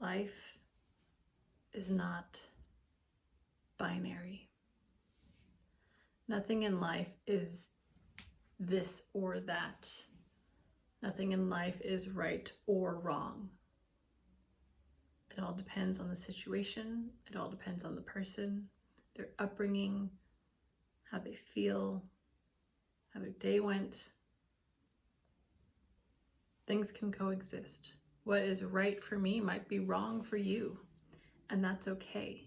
Life is not binary. Nothing in life is this or that. Nothing in life is right or wrong. It all depends on the situation. It all depends on the person, their upbringing, how they feel, how their day went. Things can coexist. What is right for me might be wrong for you, and that's okay.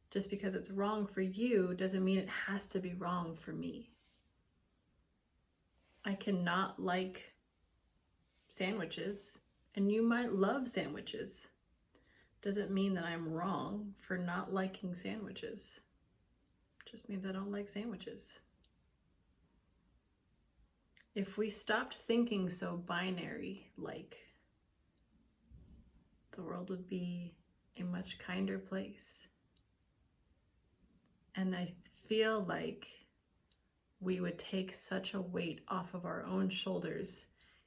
Just because it's wrong for you doesn't mean it has to be wrong for me. I cannot like sandwiches, and you might love sandwiches. Doesn't mean that I'm wrong for not liking sandwiches. Just means I don't like sandwiches. If we stopped thinking so binary, like, the world would be a much kinder place. And I feel like we would take such a weight off of our own shoulders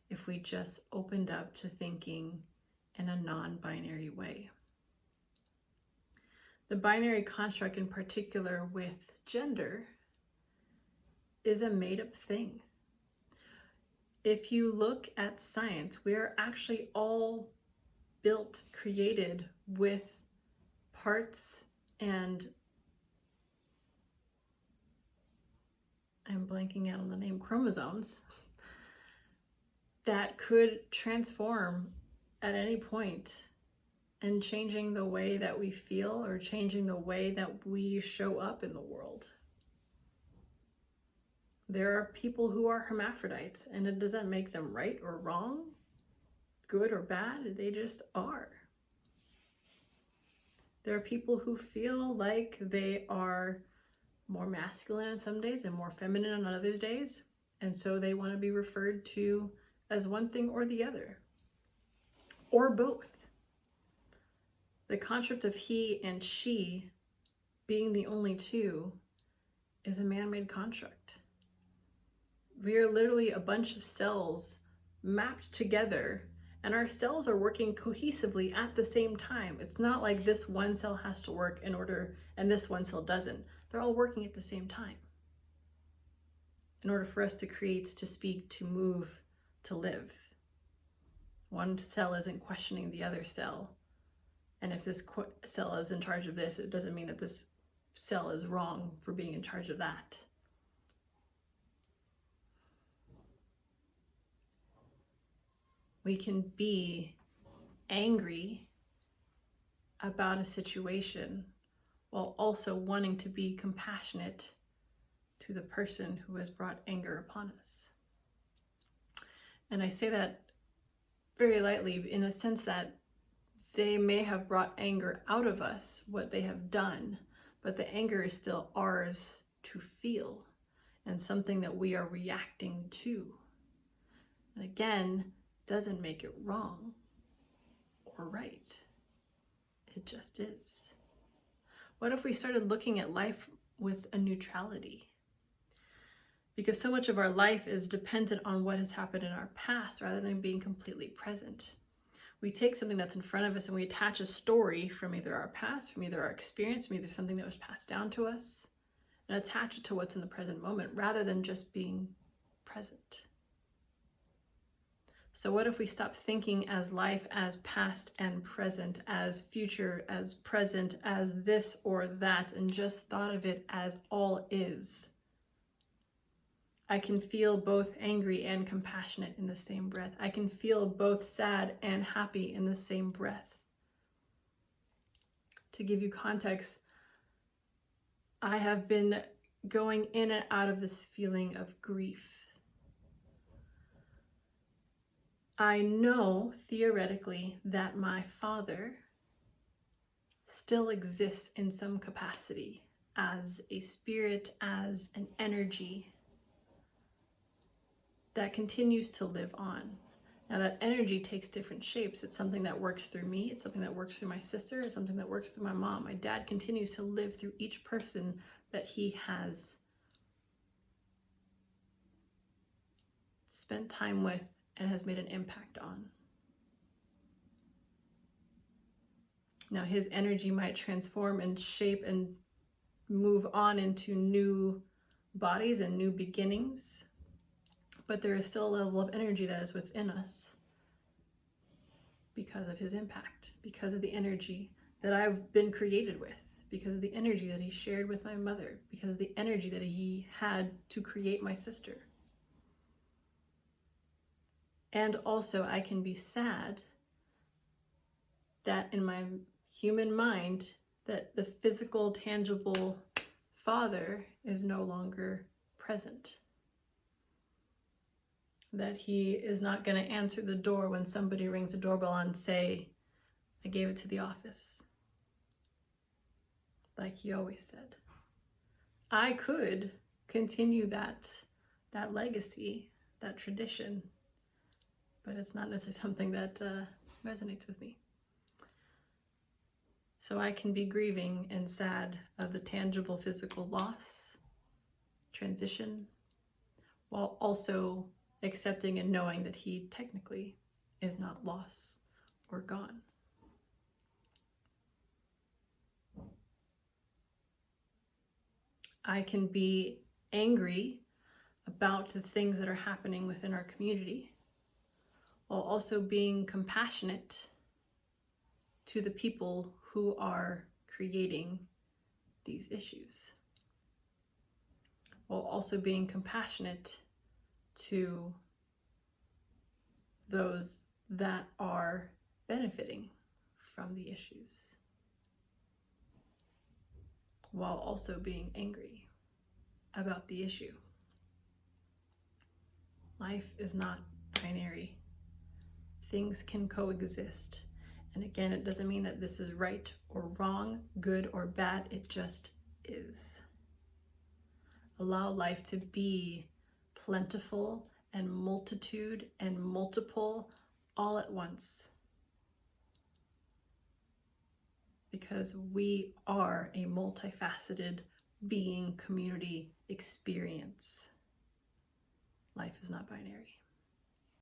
if we just opened up to thinking in a non-binary way. The binary construct in particular with gender is a made-up thing. If you look at science, we are actually all built, created with parts and I'm blanking out on the name, chromosomes, that could transform at any point and changing the way that we feel or changing the way that we show up in the world. There are people who are hermaphrodites, and it doesn't make them right or wrong, good or bad, they just are. There are people who feel like they are more masculine on some days and more feminine on other days, and so they want to be referred to as one thing or the other, or both. The concept of he and she being the only two is a man-made construct. We are literally a bunch of cells mapped together, and our cells are working cohesively at the same time. It's not like this one cell has to work in order and this one cell doesn't. They're all working at the same time in order for us to create, to speak, to move, to live. One cell isn't questioning the other cell. And if this cell is in charge of this, it doesn't mean that this cell is wrong for being in charge of that. We can be angry about a situation while also wanting to be compassionate to the person who has brought anger upon us. And I say that very lightly in a sense that they may have brought anger out of us, what they have done, but the anger is still ours to feel and something that we are reacting to. And again, doesn't make it wrong or right. It just is. What if we started looking at life with a neutrality? Because so much of our life is dependent on what has happened in our past rather than being completely present. We take something that's in front of us and we attach a story from either our past, from either our experience, from either something that was passed down to us, and attach it to what's in the present moment rather than just being present. So what if we stop thinking as life as past and present, as future, as present, as this or that, and just thought of it as all is? I can feel both angry and compassionate in the same breath. I can feel both sad and happy in the same breath. To give you context, I have been going in and out of this feeling of grief. I know theoretically that my father still exists in some capacity as a spirit, as an energy that continues to live on. Now that energy takes different shapes. It's something that works through me, it's something that works through my sister, it's something that works through my mom. My dad continues to live through each person that he has spent time with and has made an impact on. Now, his energy might transform and shape and move on into new bodies and new beginnings, but there is still a level of energy that is within us because of his impact, because of the energy that I've been created with, because of the energy that he shared with my mother, because of the energy that he had to create my sister. And also, I can be sad that in my human mind, that the physical, tangible father is no longer present. That he is not going to answer the door when somebody rings the doorbell and say, I gave it to the office. Like he always said. I could continue that legacy, that tradition, but it's not necessarily something that resonates with me. So I can be grieving and sad of the tangible physical loss, transition, while also accepting and knowing that he technically is not lost or gone. I can be angry about the things that are happening within our community, while also being compassionate to the people who are creating these issues, while also being compassionate to those that are benefiting from the issues, while also being angry about the issue. Life is not binary. Things can coexist. And again, it doesn't mean that this is right or wrong, good or bad. It just is. Allow life to be plentiful and multitude and multiple all at once. Because we are a multifaceted being, community, experience. Life is not binary.